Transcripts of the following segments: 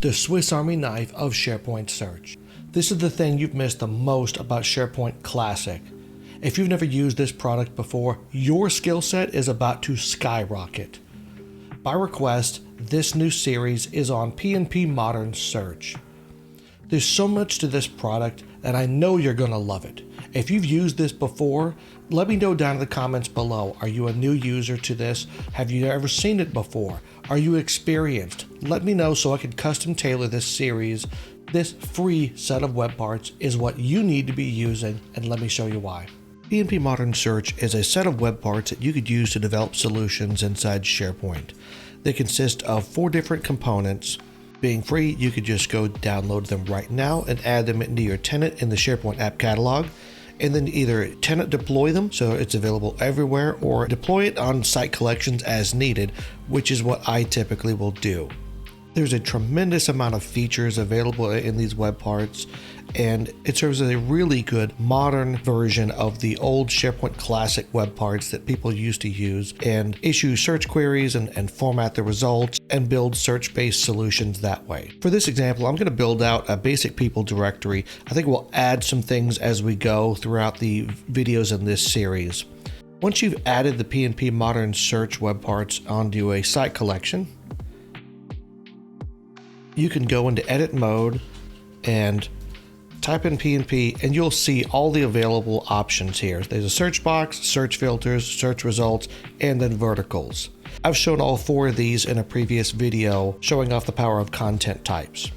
The Swiss Army knife of SharePoint Search. This is the thing you've missed the most about SharePoint Classic. If you've never used this product before, your skill set is about to skyrocket. By request, this new series is on PnP Modern Search. There's so much to this product and I know you're going to love it. If you've used this before, let me know down in the comments below. Are you a new user to this? Have you ever seen it before? Are you experienced? Let me know so I can custom tailor this series. This free set of web parts is what you need to be using, and let me show you why. PnP Modern Search is a set of web parts that you could use to develop solutions inside SharePoint. They consist of 4 different components. Being free, you could just go download them right now and add them into your tenant in the SharePoint app catalog, and then either tenant deploy them so it's available everywhere, or deploy it on site collections as needed, which is what I typically will do. There's a tremendous amount of features available in these web parts, and it serves as a really good modern version of the old SharePoint Classic web parts that people used to use and issue search queries and format the results and build search-based solutions that way. For this example, I'm going to build out a basic people directory. I think we'll add some things as we go throughout the videos in this series. Once you've added the PnP Modern Search web parts onto a site collection, you can go into edit mode and type in PnP and you'll see all the available options here. There's a search box, search filters, search results, and then verticals. I've shown all 4 of these in a previous video showing off the power of content types.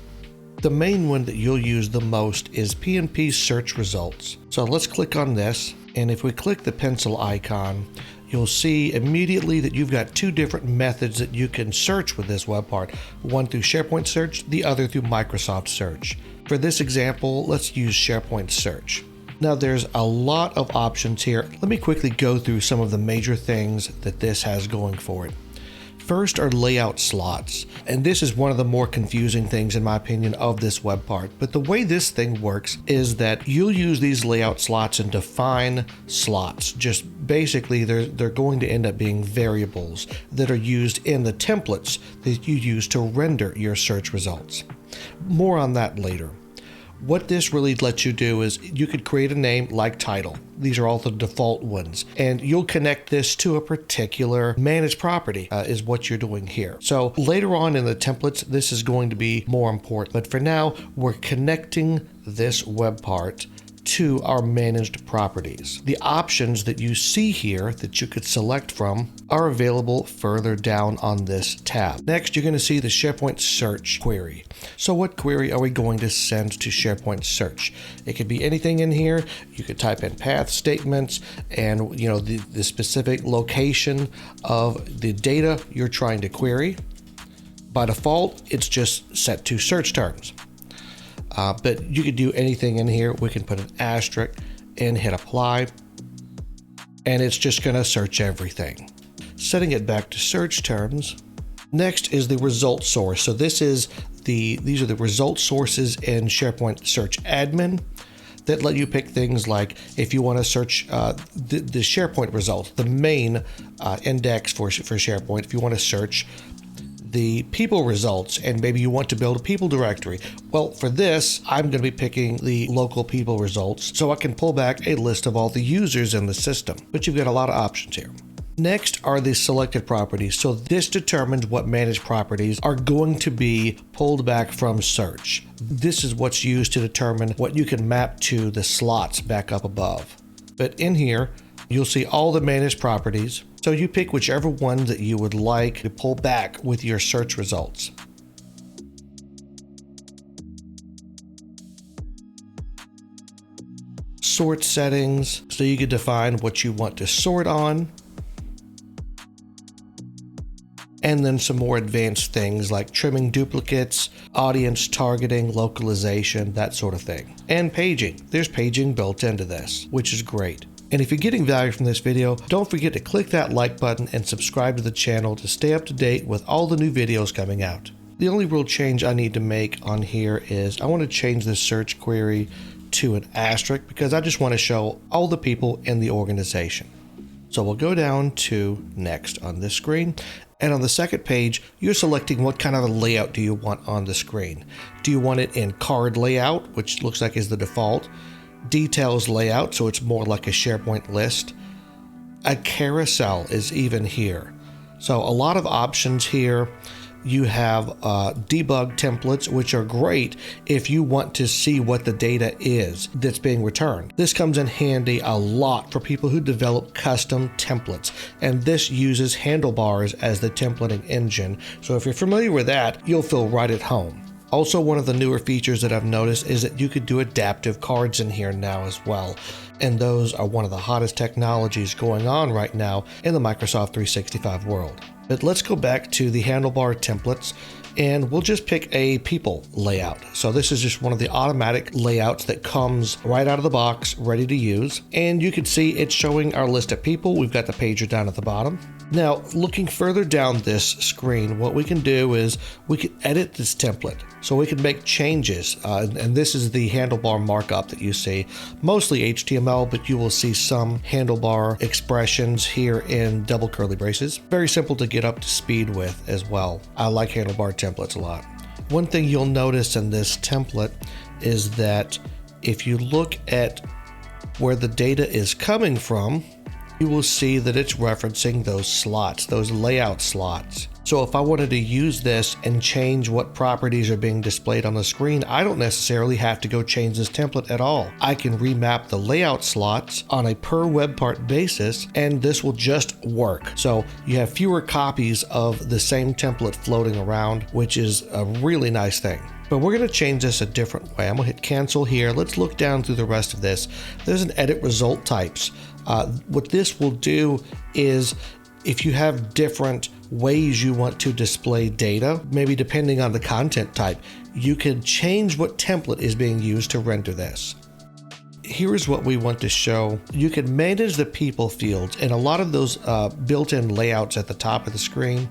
The main one that you'll use the most is PnP search results. So let's click on this, and if we click the pencil icon, you'll see immediately that you've got 2 different methods that you can search with this web part. One through SharePoint Search, the other through Microsoft Search. For this example, let's use SharePoint Search. Now there's a lot of options here. Let me quickly go through some of the major things that this has going for it. First are layout slots, and this is one of the more confusing things in my opinion of this web part. But the way this thing works is that you'll use these layout slots and define slots. Just basically they're going to end up being variables that are used in the templates that you use to render your search results. More on that later. What this really lets you do is you could create a name like title. These are all the default ones, and you'll connect this to a particular managed property is what you're doing here. So later on in the templates, this is going to be more important, but for now, we're connecting this web part to our managed properties. The options that you see here that you could select from are available further down on this tab. Next, you're going to see the SharePoint Search query. So what query are we going to send to SharePoint Search? It could be anything in here. You could type in path statements and the specific location of the data you're trying to query. By default, it's just set to search terms. But you could do anything in here. We can put an asterisk and hit apply, and it's just going to search everything. Setting it back to search terms. Next is the result source. So these are the result sources in SharePoint Search Admin that let you pick things like if you want to search the SharePoint results, the main index for SharePoint. If you want to search the people results and maybe you want to build a people directory. Well, for this, I'm going to be picking the local people results so I can pull back a list of all the users in the system. But you've got a lot of options here. Next are the selected properties. So this determines what managed properties are going to be pulled back from search. This is what's used to determine what you can map to the slots back up above. But in here, you'll see all the managed properties. So you pick whichever one that you would like to pull back with your search results. Sort settings, so you can define what you want to sort on. And then some more advanced things like trimming duplicates, audience targeting, localization, that sort of thing. And paging. There's paging built into this, which is great. And if you're getting value from this video, don't forget to click that like button and subscribe to the channel to stay up to date with all the new videos coming out. The only real change I need to make on here is I want to change the search query to an asterisk because I just want to show all the people in the organization. So we'll go down to next on this screen. And on the second page, you're selecting what kind of a layout do you want on the screen. Do you want it in card layout, which looks like is the default, details layout, so it's more like a SharePoint list. A carousel is even here. So a lot of options here. You have debug templates, which are great if you want to see what the data is that's being returned. This comes in handy a lot for people who develop custom templates, and this uses Handlebars as the templating engine. So if you're familiar with that, you'll feel right at home. Also, one of the newer features that I've noticed is that you could do adaptive cards in here now as well. And those are one of the hottest technologies going on right now in the Microsoft 365 world. But let's go back to the Handlebar templates, and we'll just pick a people layout. So this is just one of the automatic layouts that comes right out of the box, ready to use. And you can see it's showing our list of people. We've got the pager down at the bottom. Now, looking further down this screen, what we can do is we can edit this template. So we can make changes, and this is the handlebar markup that you see, mostly HTML, but you will see some handlebar expressions here in double curly braces. Very simple to get up to speed with as well. I like handlebar templates a lot. One thing you'll notice in this template is that if you look at where the data is coming from, you will see that it's referencing those slots, those layout slots. So if I wanted to use this and change what properties are being displayed on the screen, I don't necessarily have to go change this template at all. I can remap the layout slots on a per web part basis, and this will just work. So you have fewer copies of the same template floating around, which is a really nice thing. But we're going to change this a different way. I'm going to hit cancel here. Let's look down through the rest of this. There's an edit result types. What this will do is if you have different ways you want to display data, maybe depending on the content type, you can change what template is being used to render this. Here's what we want to show. You can manage the people fields, and a lot of those built-in layouts at the top of the screen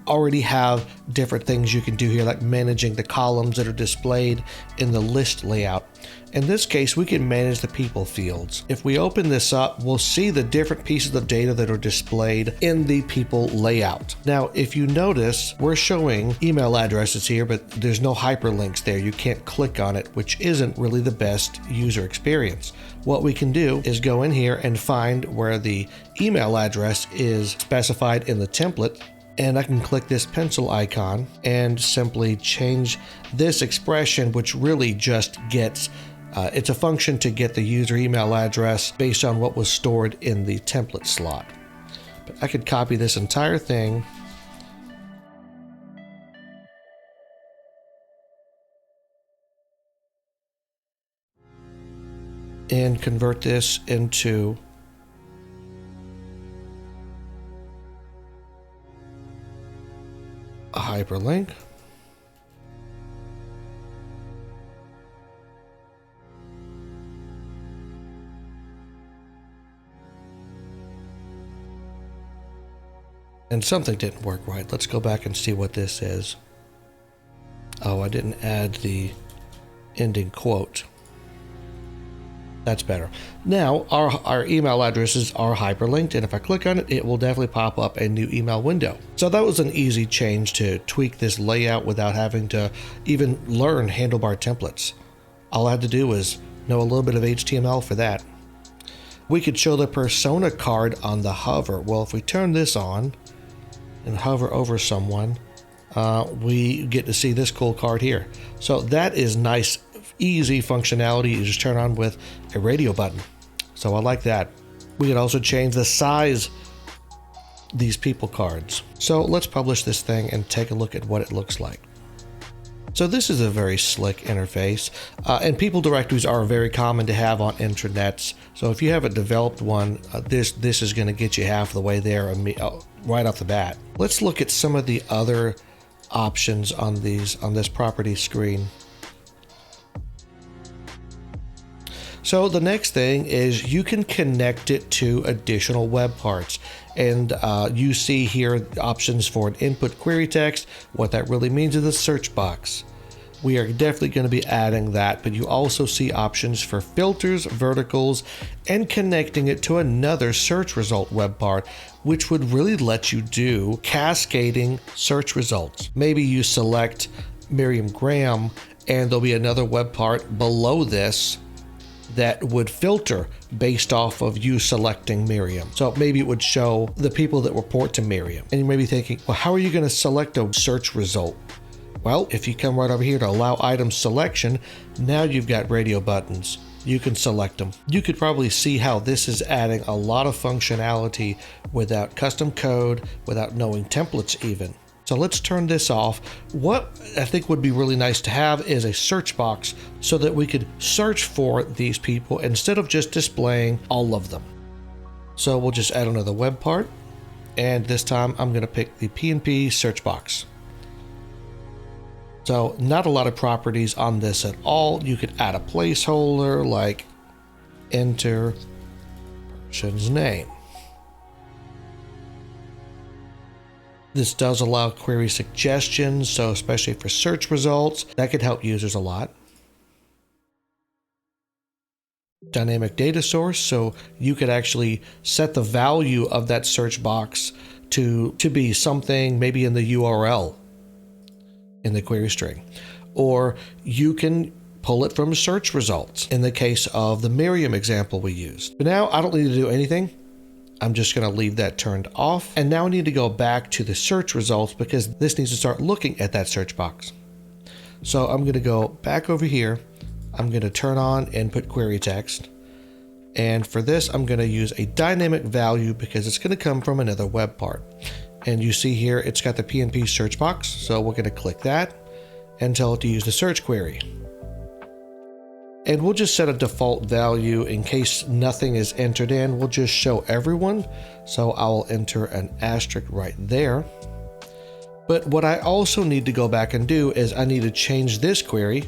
already have different things you can do here, like managing the columns that are displayed in the list layout. In this case, we can manage the people fields. If we open this up, we'll see the different pieces of data that are displayed in the people layout. Now, if you notice, we're showing email addresses here, but there's no hyperlinks there. You can't click on it, which isn't really the best user experience. What we can do is go in here and find where the email address is specified in the template, and I can click this pencil icon and simply change this expression, which really just gets it's a function to get the user email address based on what was stored in the template slot. But I could copy this entire thing and convert this into a hyperlink. And something didn't work right. Let's go back and see what this is. Oh, I didn't add the ending quote. That's better. Now our email addresses are hyperlinked, and if I click on it, it will definitely pop up a new email window. So that was an easy change to tweak this layout without having to even learn handlebar templates. All I had to do was know a little bit of HTML for that. We could show the persona card on the hover. Well, if we turn this on and hover over someone, we get to see this cool card here. So that is nice, easy functionality you just turn on with a radio button. So I like that. We can also change the size of these people cards. So let's publish this thing and take a look at what it looks like. So this is a very slick interface, and people directories are very common to have on intranets. So if you haven't developed one, this is going to get you half the way there right off the bat. Let's look at some of the other options on this property screen. So the next thing is you can connect it to additional web parts. And you see here options for an input query text. What that really means is a search box. we are definitely going to be adding that, but you also see options for filters, verticals, and connecting it to another search result web part, which would really let you do cascading search results. Maybe you select Miriam Graham and there'll be another web part below this that would filter based off of you selecting Miriam. So maybe it would show the people that report to Miriam. And you may be thinking, well, how are you going to select a search result? Well, if you come right over here to allow item selection, now you've got radio buttons. You can select them. You could probably see how this is adding a lot of functionality without custom code, without knowing templates even. So let's turn this off. What I think would be really nice to have is a search box so that we could search for these people instead of just displaying all of them. So we'll just add another web part. And this time I'm going to pick the PnP search box. So not a lot of properties on this at all. You could add a placeholder like enter person's name. This does allow query suggestions, so especially for search results, that could help users a lot. Dynamic data source, so you could actually set the value of that search box to be something maybe in the URL in the query string, or you can pull it from search results in the case of the Miriam example we used. But now I don't need to do anything. I'm just going to leave that turned off. And now I need to go back to the search results because this needs to start looking at that search box. So I'm going to go back over here. I'm going to turn on input query text. And for this, I'm going to use a dynamic value because it's going to come from another web part. And you see here, it's got the PnP search box. So we're going to click that and tell it to use the search query. And we'll just set a default value in case nothing is entered in. We'll just show everyone. So I'll enter an asterisk right there. But what I also need to go back and do is I need to change this query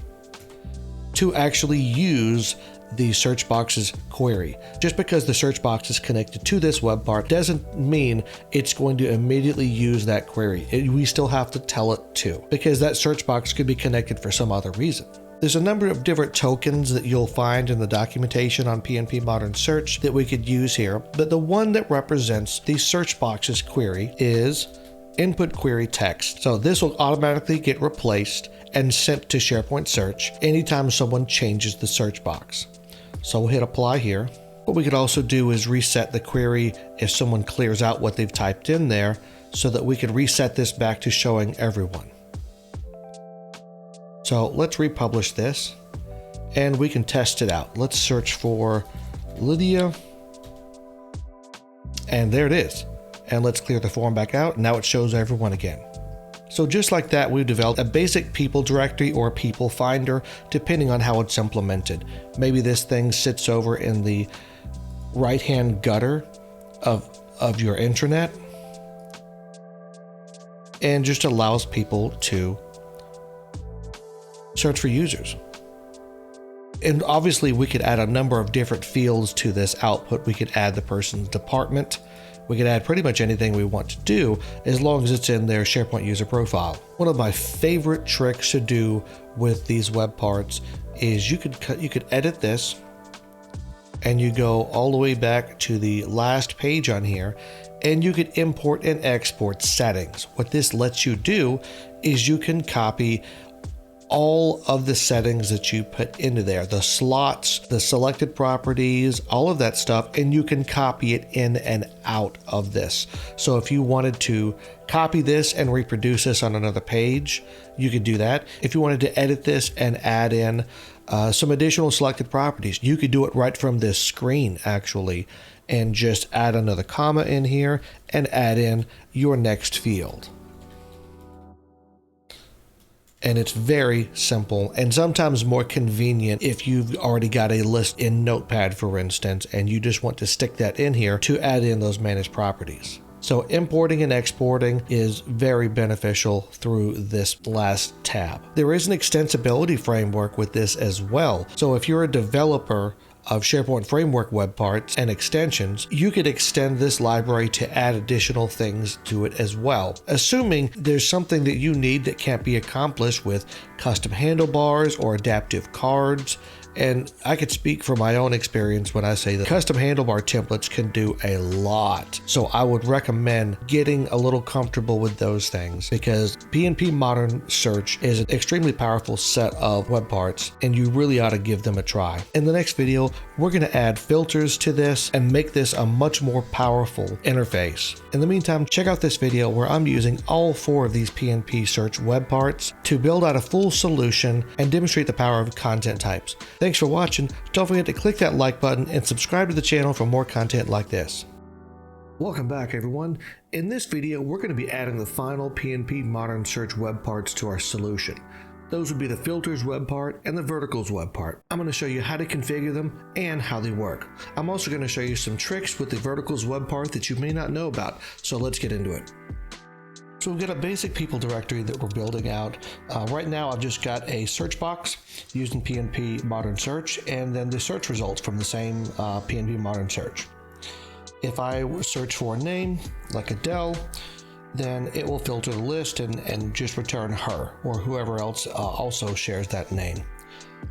to actually use the search box's query. Just because the search box is connected to this web part doesn't mean it's going to immediately use that query. We still have to tell it to, because that search box could be connected for some other reason. There's a number of different tokens that you'll find in the documentation on PnP Modern Search that we could use here, but the one that represents the search box's query is input query text. So this will automatically get replaced and sent to SharePoint Search anytime someone changes the search box. So we'll hit apply here. What we could also do is reset the query if someone clears out what they've typed in there so that we could reset this back to showing everyone. So let's republish this and we can test it out. Let's search for Lydia. And there it is. And let's clear the form back out. Now it shows everyone again. So just like that, we've developed a basic people directory or people finder, depending on how it's implemented. Maybe this thing sits over in the right-hand gutter of your intranet and just allows people to search for users. And obviously we could add a number of different fields to this output. We could add the person's department. We could add pretty much anything we want to do as long as it's in their SharePoint user profile. One of my favorite tricks to do with these web parts is you could edit this and you go all the way back to the last page on here and you could import and export settings. What this lets you do is you can copy all of the settings that you put into there, the slots, the selected properties, all of that stuff, and you can copy it in and out of this. So if you wanted to copy this and reproduce this on another page, you could do that. If you wanted to edit this and add in some additional selected properties, you could do it right from this screen actually, and just add another comma in here and add in your next field. And it's very simple and sometimes more convenient if you've already got a list in Notepad, for instance, and you just want to stick that in here to add in those managed properties. So importing and exporting is very beneficial through this last tab. There is an extensibility framework with this as well. So if you're a developer of SharePoint Framework web parts and extensions, you could extend this library to add additional things to it as well, assuming there's something that you need that can't be accomplished with custom handlebars or adaptive cards. And I could speak from my own experience when I say that custom handlebar templates can do a lot. So I would recommend getting a little comfortable with those things, because PnP Modern Search is an extremely powerful set of web parts, and you really ought to give them a try. In the next video, we're going to add filters to this and make this a much more powerful interface. In the meantime, check out this video where I'm using all 4 of these PnP Search web parts to build out a full solution and demonstrate the power of content types. Thanks for watching. Don't forget to click that like button and subscribe to the channel for more content like this. Welcome back, everyone. In this video, we're going to be adding the final PnP Modern Search web parts to our solution. Those would be the filters web part and the verticals web part. I'm going to show you how to configure them and how they work. I'm also going to show you some tricks with the verticals web part that you may not know about. So let's get into it. So we've got a basic people directory that we're building out. Right now I've just got a search box using PnP Modern Search, and then the search results from the same PnP Modern Search. If I search for a name like Adele, then it will filter the list and just return her or whoever else also shares that name.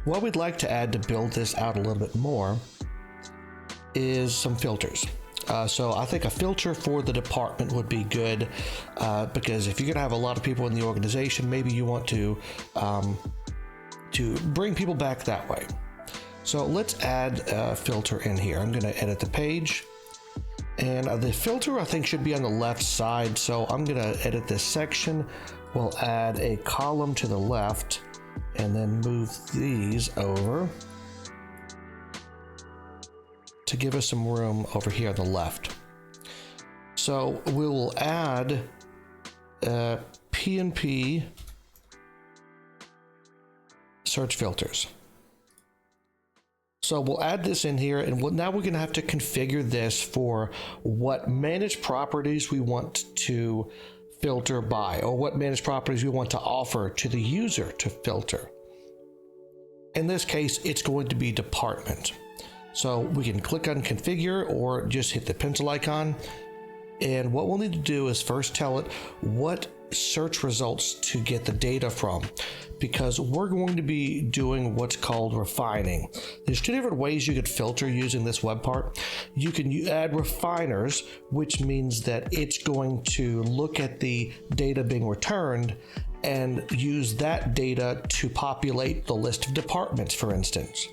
What we'd like to add to build this out a little bit more is some filters. So I think a filter for the department would be good, because if you're going to have a lot of people in the organization, maybe you want to bring people back that way. So let's add a filter in here. I'm going to edit the page, and the filter I think should be on the left side. So I'm going to edit this section. We'll add a column to the left and then move these over to give us some room over here on the left. So we will add PnP search filters. So we'll add this in here, and now we're going to have to configure this for what managed properties we want to filter by, or what managed properties we want to offer to the user to filter. In this case, it's going to be department. So we can click on configure or just hit the pencil icon. And what we'll need to do is first tell it what search results to get the data from, because we're going to be doing what's called refining. There's 2 different ways you could filter using this web part. You can add refiners, which means that it's going to look at the data being returned and use that data to populate the list of departments, for instance.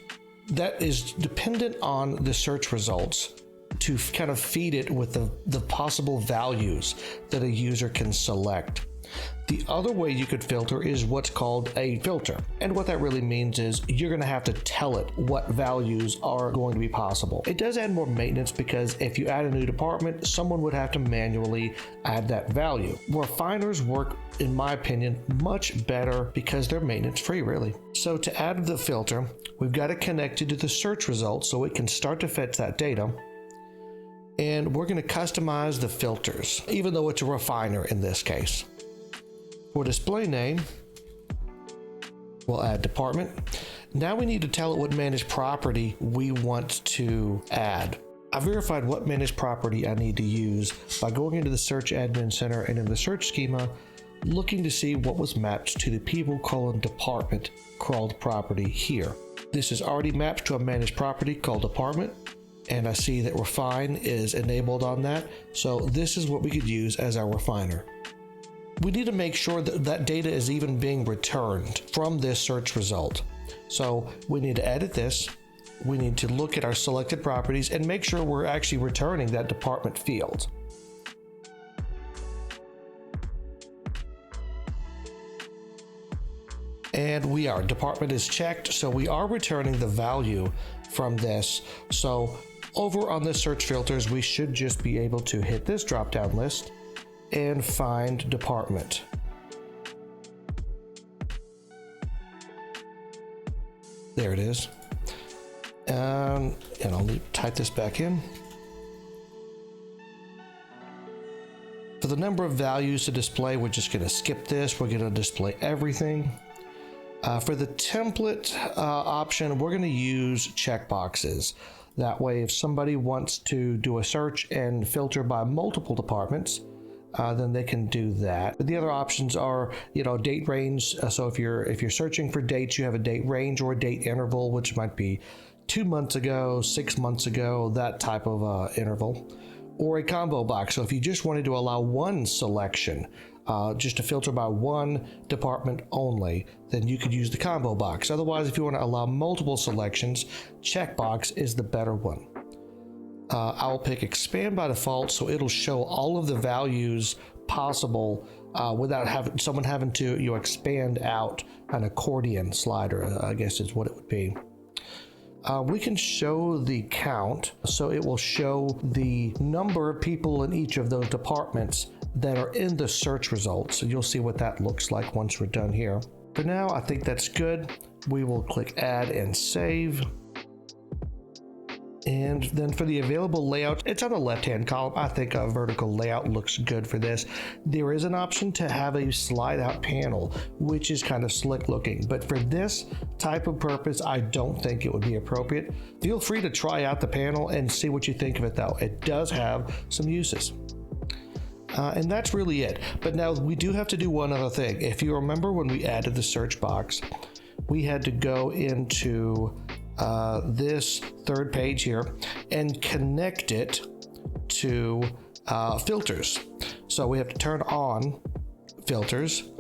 That is dependent on the search results to kind of feed it with the possible values that a user can select. The other way you could filter is what's called a filter. And what that really means is you're going to have to tell it what values are going to be possible. It does add more maintenance, because if you add a new department, someone would have to manually add that value. Refiners work, in my opinion, much better because they're maintenance free, really. So to add the filter, we've got it connected to the search results so it can start to fetch that data. And we're going to customize the filters, even though it's a refiner in this case. For display name, we'll add department. Now we need to tell it what managed property we want to add. I verified what managed property I need to use by going into the Search Admin Center and in the search schema, looking to see what was mapped to the people:"department crawled property here. This is already mapped to a managed property called department, and I see that refine is enabled on that. So this is what we could use as our refiner. We need to make sure that that data is even being returned from this search result. So we need to edit this. We need to look at our selected properties and make sure we're actually returning that department field. And we are. Department is checked, so we are returning the value from this. So over on the search filters, we should just be able to hit this drop-down list and find department. There it is. And I'll type this back in. For the number of values to display, we're just going to skip this. We're going to display everything. For the template option, we're going to use checkboxes. That way, if somebody wants to do a search and filter by multiple departments, then they can do that. But the other options are, date range. So if you're searching for dates, you have a date range or a date interval, which might be 2 months ago, 6 months ago, that type of interval, or a combo box. So if you just wanted to allow one selection, just to filter by one department only, then you could use the combo box. Otherwise, if you want to allow multiple selections, checkbox is the better one. I'll pick expand by default, so it'll show all of the values possible without someone having to expand out an accordion slider, I guess is what it would be. We can show the count, so it will show the number of people in each of those departments that are in the search results. So you'll see what that looks like once we're done here. For now, I think that's good. We will click add and save. And then for the available layout, it's on the left-hand column. I think a vertical layout looks good for this. There is an option to have a slide-out panel, which is kind of slick looking. But for this type of purpose, I don't think it would be appropriate. Feel free to try out the panel and see what you think of it, though. It does have some uses. And that's really it. But now we do have to do one other thing. If you remember when we added the search box, we had to go into this third page here and connect it to filters. So we have to turn on filters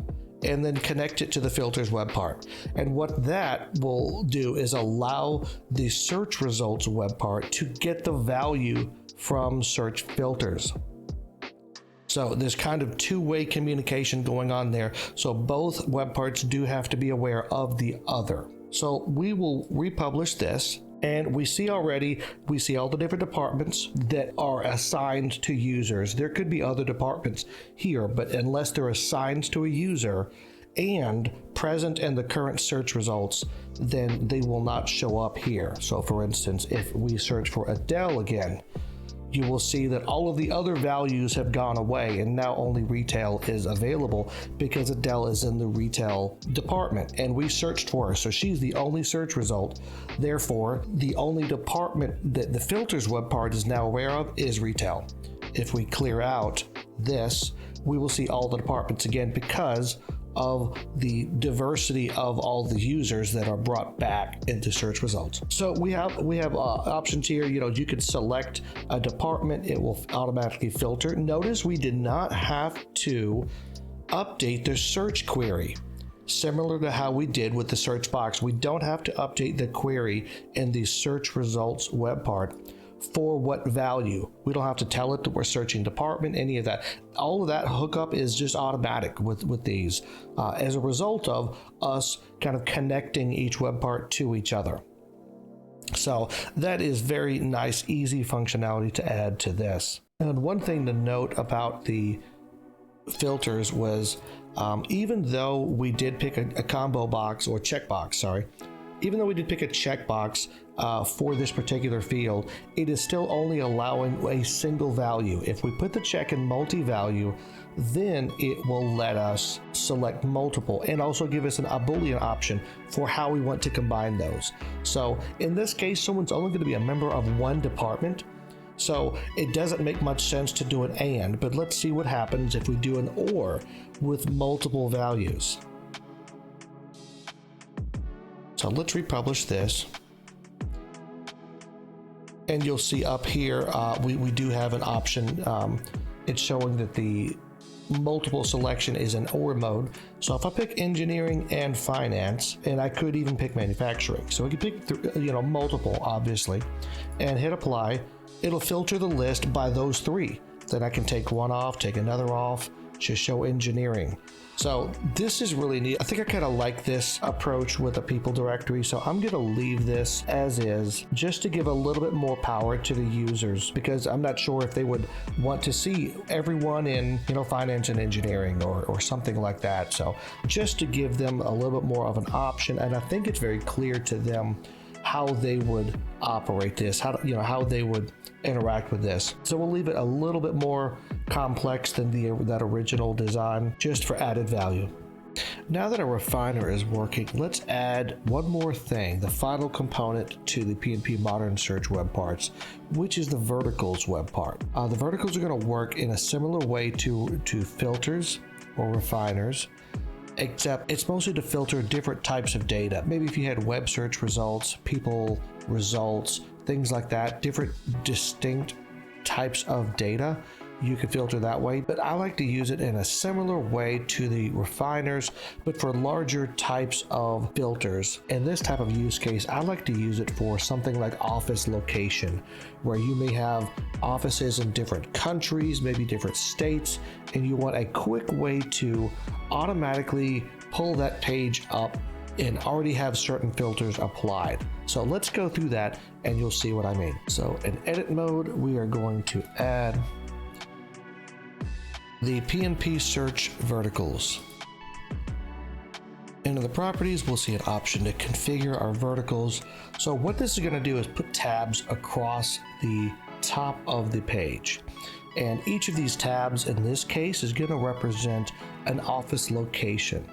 and then connect it to the filters web part. And what that will do is allow the search results web part to get the value from search filters. So there's kind of two-way communication going on there. So both web parts do have to be aware of the other. So we will republish this, and we see all the different departments that are assigned to users. There could be other departments here, but unless they're assigned to a user and present in the current search results, then they will not show up here. So for instance, if we search for Adele again, you will see that all of the other values have gone away, and now only retail is available because Adele is in the retail department and we searched for her. So she's the only search result. Therefore, the only department that the filters web part is now aware of is retail. If we clear out this, we will see all the departments again because of the diversity of all the users that are brought back into search results. So we have options here. You can select a department, it will automatically filter. Notice we did not have to update the search query. Similar to how we did with the search box, we don't have to update the query in the search results web part. For what value? We don't have to tell it that we're searching department, any of that. All of that hookup is just automatic with these as a result of us kind of connecting each web part to each other. So that is very nice, easy functionality to add to this. And one thing to note about the filters was even though we did pick a combo box or checkbox, even though we did pick a checkbox for this particular field, it is still only allowing a single value. If we put the check in multi-value, then it will let us select multiple and also give us a Boolean option for how we want to combine those. So in this case, someone's only going to be a member of one department. So it doesn't make much sense to do an and, but let's see what happens if we do an or with multiple values. So let's republish this. And you'll see up here, we do have an option. It's showing that the multiple selection is in or mode. So if I pick engineering and finance, and I could even pick manufacturing. So we can pick multiple, obviously, and hit apply. It'll filter the list by those three. Then I can take one off, take another off, just show engineering. So this is really neat. I think I kind of like this approach with a people directory. So I'm going to leave this as is just to give a little bit more power to the users, because I'm not sure if they would want to see everyone in, finance and engineering or something like that. So just to give them a little bit more of an option. And I think it's very clear to them how they would operate this, how they would interact with this. So we'll leave it a little bit more complex than that original design, just for added value. Now that our refiner is working, let's add one more thing, the final component to the PnP Modern Search web parts, which is the verticals web part. The verticals are going to work in a similar way to filters or refiners, except it's mostly to filter different types of data. Maybe if you had web search results, people results, things like that, different distinct types of data, you can filter that way. But I like to use it in a similar way to the refiners, but for larger types of filters. In this type of use case, I like to use it for something like office location, where you may have offices in different countries, maybe different states, and you want a quick way to automatically pull that page up and already have certain filters applied. So let's go through that and you'll see what I mean. So in edit mode, we are going to add the PnP search verticals. Into the properties, we'll see an option to configure our verticals. So what this is going to do is put tabs across the top of the page. And each of these tabs in this case is going to represent an office location.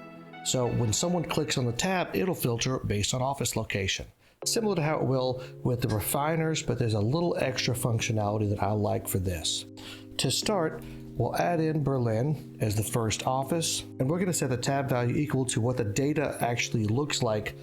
So when someone clicks on the tab, it'll filter based on office location. Similar to how it will with the refiners, but there's a little extra functionality that I like for this. To start, we'll add in Berlin as the first office, and we're going to set the tab value equal to what the data actually looks like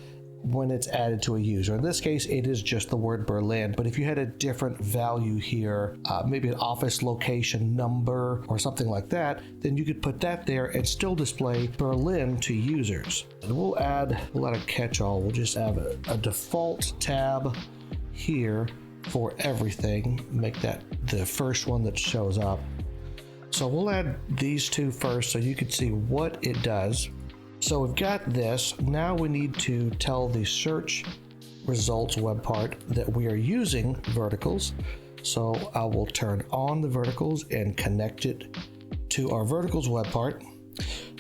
when it's added to a user. In this case, it is just the word Berlin, but if you had a different value here, maybe an office location number or something like that, then you could put that there and still display Berlin to users. And we'll add a catch-all. We'll just have a default tab here for everything. Make that the first one that shows up. So we'll add these two first so you can see what it does. So we've got this. Now we need to tell the search results web part that we are using verticals. So I will turn on the verticals and connect it to our verticals web part.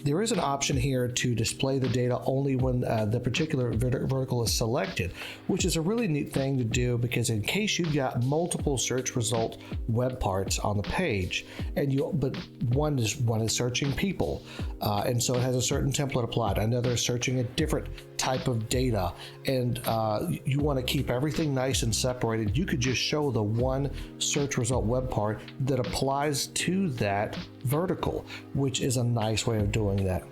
There is an option here to display the data only when the particular vertical is selected, which is a really neat thing to do because in case you've got multiple search result web parts on the page, but one is searching people, and so it has a certain template applied. Another is searching a different type of data, and you want to keep everything nice and separated. You could just show the one search result web part that applies to that vertical, which is a nice way of doing that.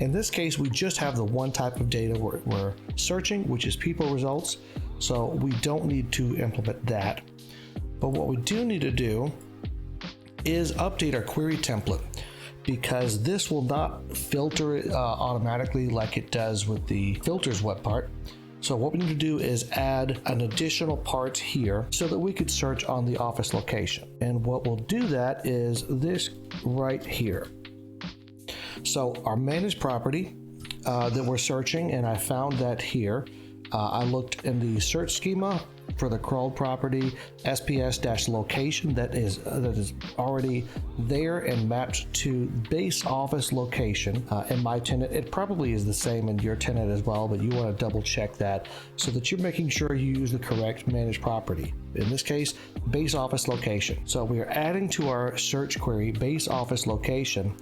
In this case, we just have the one type of data we're searching, which is people results, so we don't need to implement that. But what we do need to do is update our query template, because this will not filter it automatically like it does with the filters web part. So what we need to do is add an additional part here so that we could search on the office location. And what will do that is this right here. So our managed property that we're searching, and I found that here. I looked in the search schema for the crawled property SPS-location that is already there and mapped to base office location in my tenant. It probably is the same in your tenant as well, but you want to double check that so that you're making sure you use the correct managed property. In this case, base office location. So we are adding to our search query base office location,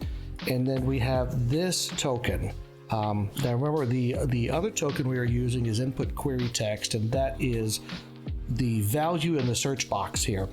and then we have this token. Now remember, the other token we are using is input query text, and that is the value in the search box here.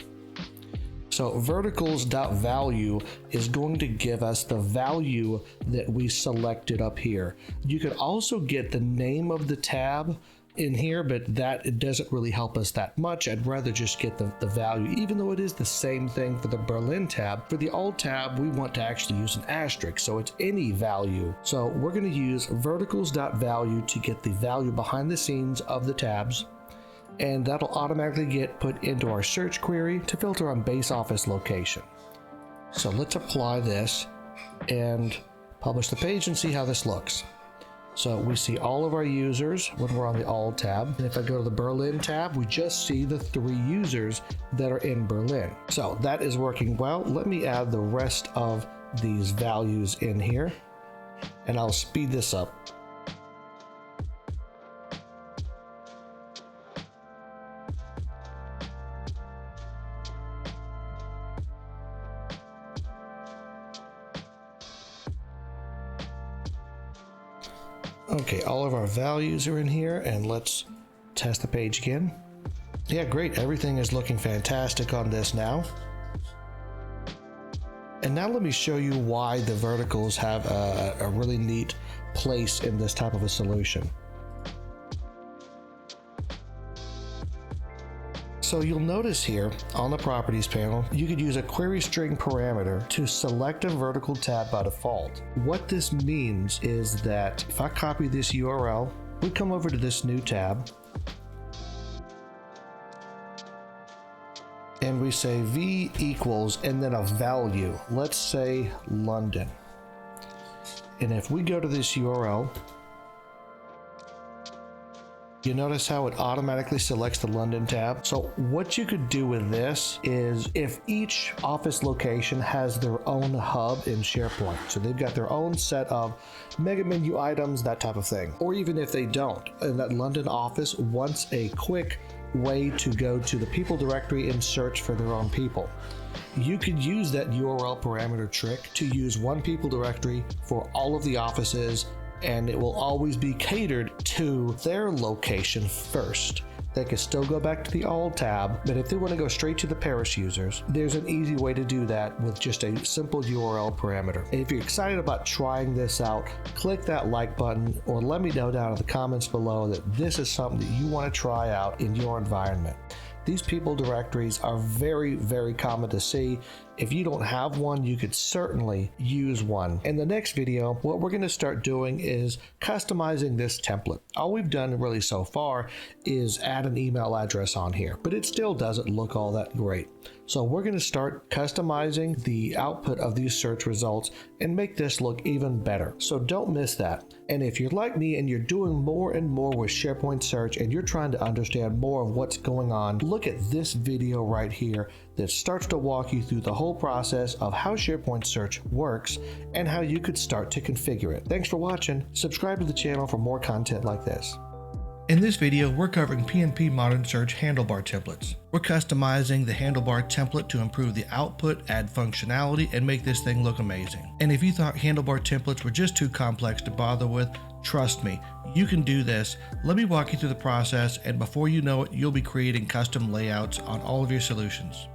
So verticals.value is going to give us the value that we selected up here. You could also get the name of the tab in here, but it doesn't really help us that much. I'd rather just get the value, even though it is the same thing for the Berlin tab. For the alt tab, we want to actually use an asterisk, so it's any value. So we're going to use verticals.value to get the value behind the scenes of the tabs, and that'll automatically get put into our search query to filter on base office location. So let's apply this and publish the page and see how this looks. So we see all of our users when we're on the All tab. And if I go to the Berlin tab, we just see the 3 users that are in Berlin. So that is working well. Let me add the rest of these values in here, and I'll speed this up. Okay, all of our values are in here, and let's test the page again. Yeah, great. Everything is looking fantastic on this now. And now let me show you why the verticals have a really neat place in this type of a solution. So you'll notice here on the properties panel, you could use a query string parameter to select a vertical tab by default. What this means is that if I copy this URL, we come over to this new tab, and we say v equals and then a value. Let's say London. And if we go to this URL, you notice how it automatically selects the London tab. So what you could do with this is if each office location has their own hub in SharePoint, so they've got their own set of mega menu items, that type of thing. Or even if they don't, and that London office wants a quick way to go to the people directory and search for their own people, you could use that URL parameter trick to use one people directory for all of the offices, and it will always be catered to their location first. They can still go back to the all tab, but if they want to go straight to the Paris users, there's an easy way to do that with just a simple URL parameter. And if you're excited about trying this out, click that like button or let me know down in the comments below that this is something that you want to try out in your environment. These people directories are very, very common to see. If you don't have one, you could certainly use one. In the next video, what we're going to start doing is customizing this template. All we've done really so far is add an email address on here, but it still doesn't look all that great. So we're going to start customizing the output of these search results and make this look even better. So don't miss that. And if you're like me and you're doing more and more with SharePoint Search and you're trying to understand more of what's going on, look at this video right here that starts to walk you through the whole process of how SharePoint Search works and how you could start to configure it. Thanks for watching. Subscribe to the channel for more content like this. In this video, we're covering PnP Modern Search handlebar templates. We're customizing the handlebar template to improve the output, add functionality, and make this thing look amazing. And if you thought handlebar templates were just too complex to bother with, trust me, you can do this. Let me walk you through the process, and before you know it, you'll be creating custom layouts on all of your solutions.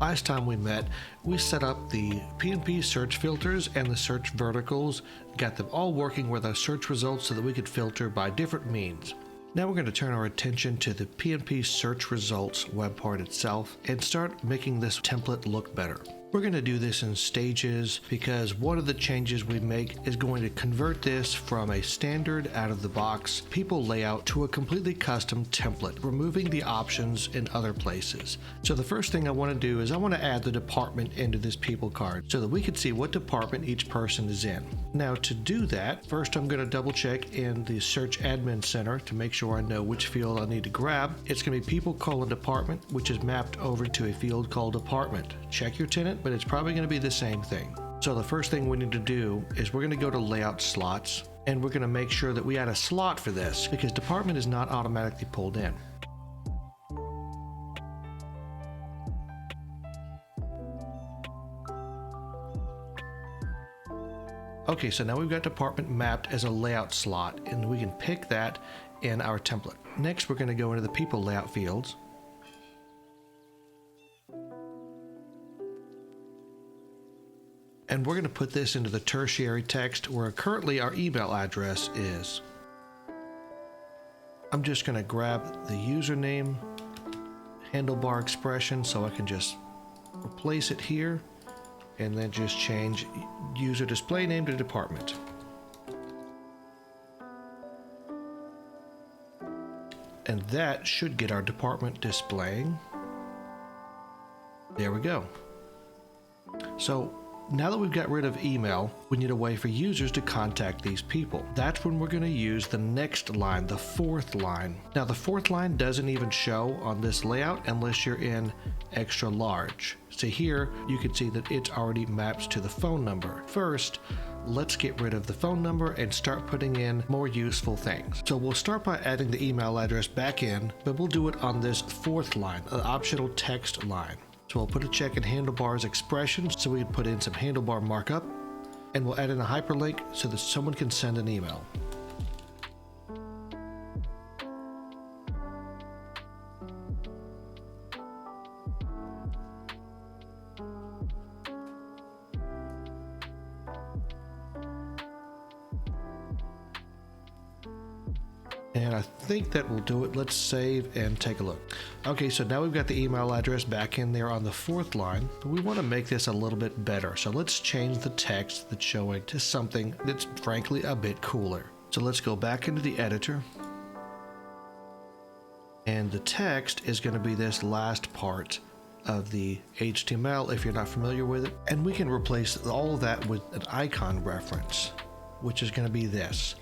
Last time we met, we set up the PnP search filters and the search verticals, got them all working with our search results so that we could filter by different means. Now we're going to turn our attention to the PnP search results web part itself and start making this template look better. We're going to do this in stages because one of the changes we make is going to convert this from a standard out-of-the-box people layout to a completely custom template, removing the options in other places. So the first thing I want to do is I want to add the department into this people card so that we can see what department each person is in. Now to do that, first I'm going to double check in the Search Admin Center to make sure I know which field I need to grab. It's going to be people:*department, which is mapped over to a field called department. Check your tenant, but it's probably going to be the same thing. So the first thing we need to do is we're going to go to layout slots, and we're going to make sure that we add a slot for this because department is not automatically pulled in. Okay, so now we've got department mapped as a layout slot, and we can pick that in our template. Next, we're going to go into the people layout fields. And we're going to put this into the tertiary text where currently our email address is. I'm just going to grab the username handlebar expression so I can just replace it here and then just change user display name to department. And that should get our department displaying. There we go. So now that we've got rid of email, we need a way for users to contact these people. That's when we're going to use the next line, the fourth line. Now the fourth line doesn't even show on this layout unless you're in extra large. So here you can see that it already maps to the phone number. First, let's get rid of the phone number and start putting in more useful things. So we'll start by adding the email address back in, but we'll do it on this fourth line, an optional text line. So we'll put a check in handlebar's expression so we can put in some handlebar markup, and we'll add in a hyperlink so that someone can send an email. And I think that will do it. Let's save and take a look. Okay, so now we've got the email address back in there on the 4th line, but we want to make this a little bit better. So let's change the text that's showing to something that's frankly a bit cooler. So let's go back into the editor. And the text is going to be this last part of the HTML if you're not familiar with it. And we can replace all of that with an icon reference, which is going to be this.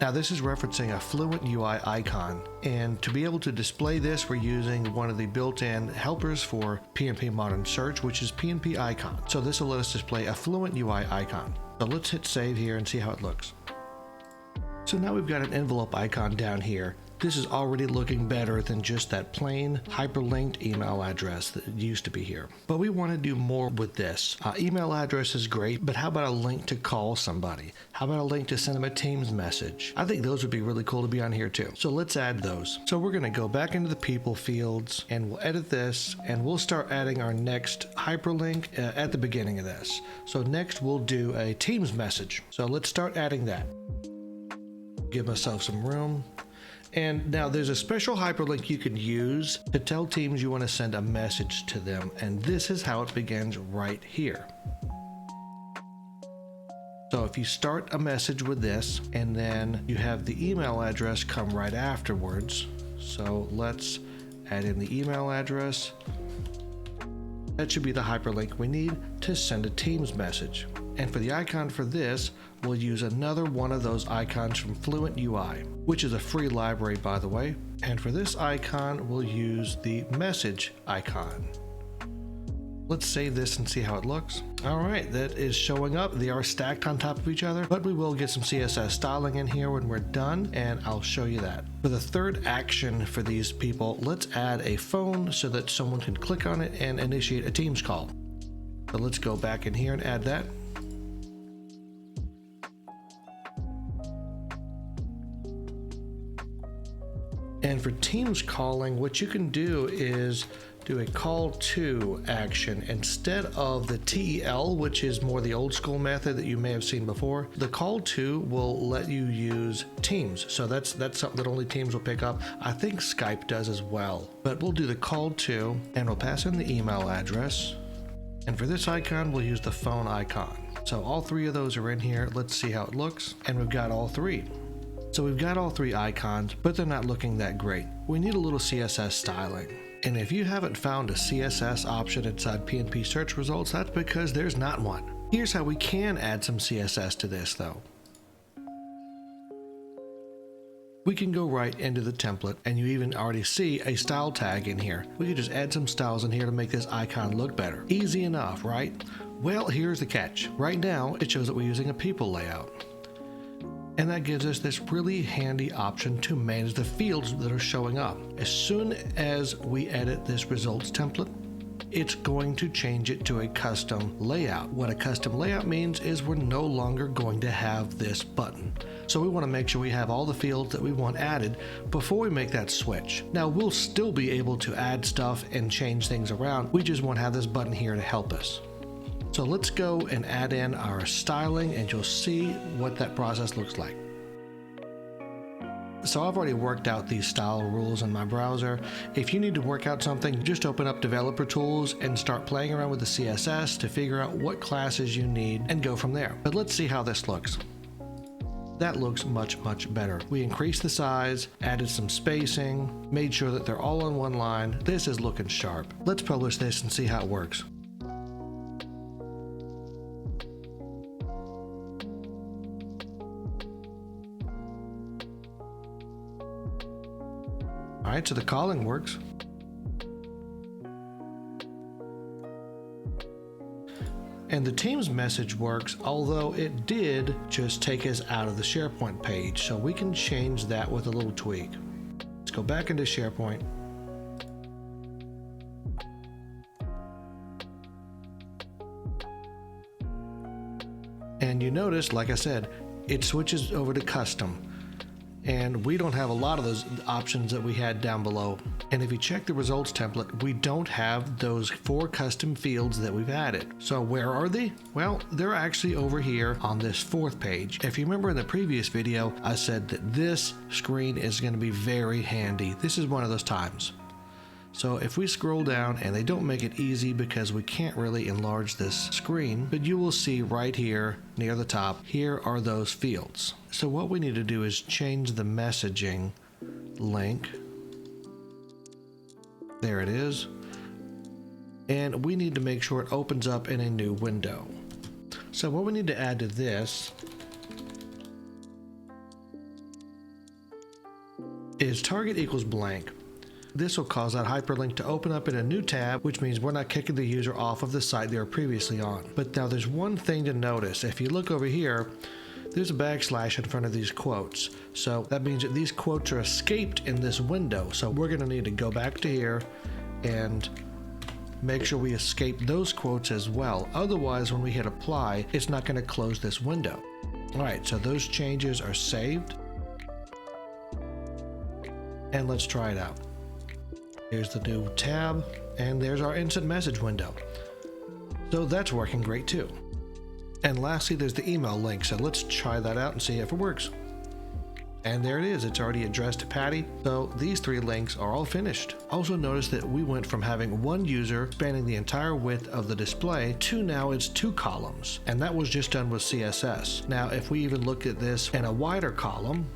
Now this is referencing a Fluent UI icon, and to be able to display this we're using one of the built-in helpers for PnP Modern Search, which is PnP icon. So this will let us display a Fluent UI icon. So let's hit save here and see how it looks. So now we've got an envelope icon down here. This is already looking better than just that plain hyperlinked email address that used to be here. But we want to do more with this. Email address is great, but how about a link to call somebody? How about a link to send them a Teams message? I think those would be really cool to be on here too. So let's add those. So we're going to go back into the people fields and we'll edit this and we'll start adding our next hyperlink at the beginning of this. So next we'll do a Teams message. So let's start adding that. Give myself some room. And now there's a special hyperlink you can use to tell Teams you want to send a message to them. And this is how it begins right here. So if you start a message with this and then you have the email address come right afterwards. So let's add in the email address. That should be the hyperlink we need to send a Teams message. And for the icon for this, we'll use another one of those icons from Fluent UI, which is a free library, by the way. And for this icon, we'll use the message icon. Let's save this and see how it looks. All right, that is showing up. They are stacked on top of each other, but we will get some CSS styling in here when we're done, and I'll show you that. For the third action for these people, let's add a phone so that someone can click on it and initiate a Teams call. So let's go back in here and add that. And for Teams calling, what you can do is do a call to action instead of the TEL, which is more the old school method that you may have seen before. The call to will let you use Teams. So that's something that only Teams will pick up. I think Skype does as well. But we'll do the call to and we'll pass in the email address. And for this icon, we'll use the phone icon. So all three of those are in here. Let's see how it looks. And we've got all three. So we've got all three icons, but they're not looking that great. We need a little CSS styling. And if you haven't found a CSS option inside PnP search results, that's because there's not one. Here's how we can add some CSS to this though. We can go right into the template and you even already see a style tag in here. We could just add some styles in here to make this icon look better. Easy enough, right? Well, here's the catch. Right now, it shows that we're using a people layout. And that gives us this really handy option to manage the fields that are showing up. As soon as we edit this results template, it's going to change it to a custom layout. What a custom layout means is we're no longer going to have this button. So we want to make sure we have all the fields that we want added before we make that switch. Now we'll still be able to add stuff and change things around. We just won't have this button here to help us. So let's go and add in our styling and you'll see what that process looks like. So I've already worked out these style rules in my browser. If you need to work out something, just open up Developer Tools and start playing around with the CSS to figure out what classes you need and go from there. But let's see how this looks. That looks much, much better. We increased the size, added some spacing, made sure that they're all on one line. This is looking sharp. Let's publish this and see how it works. All right, so the calling works. And the Teams message works, although it did just take us out of the SharePoint page. So we can change that with a little tweak. Let's go back into SharePoint. And you notice, like I said, it switches over to custom. And we don't have a lot of those options that we had down below. And if you check the results template, we don't have those 4 custom fields that we've added. So where are they? Well, they're actually over here on this 4th page. If you remember in the previous video, I said that this screen is going to be very handy. This is one of those times. So if we scroll down, and they don't make it easy because we can't really enlarge this screen, but you will see right here near the top, here are those fields. So what we need to do is change the messaging link. There it is. And we need to make sure it opens up in a new window. So what we need to add to this is target equals blank. This will cause that hyperlink to open up in a new tab, which means we're not kicking the user off of the site they were previously on. But now there's one thing to notice. If you look over here, there's a backslash in front of these quotes. So that means that these quotes are escaped in this window. So we're going to need to go back to here and make sure we escape those quotes as well. Otherwise, when we hit apply, it's not going to close this window. All right, so those changes are saved. And let's try it out. Here's the new tab, and there's our instant message window. So that's working great too. And lastly, there's the email link. So let's try that out and see if it works. And there it is. It's already addressed to Patty. So these 3 links are all finished. Also notice that we went from having 1 user spanning the entire width of the display to now it's 2 columns. And that was just done with CSS. Now, if we even look at this in a wider column,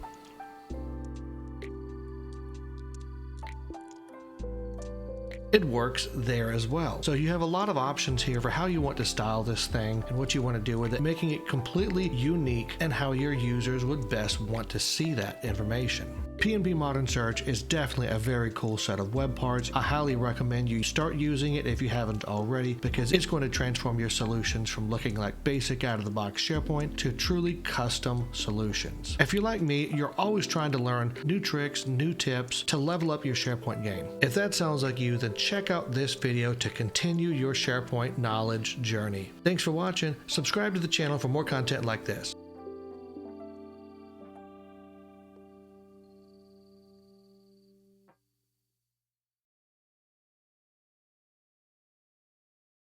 it works there as well. So you have a lot of options here for how you want to style this thing and what you want to do with it, making it completely unique and how your users would best want to see that information. PnP Modern Search is definitely a very cool set of web parts. I highly recommend you start using it if you haven't already, because it's going to transform your solutions from looking like basic out-of-the-box SharePoint to truly custom solutions. If you're like me, you're always trying to learn new tricks, new tips to level up your SharePoint game. If that sounds like you, then check out this video to continue your SharePoint knowledge journey. Thanks for watching. Subscribe to the channel for more content like this.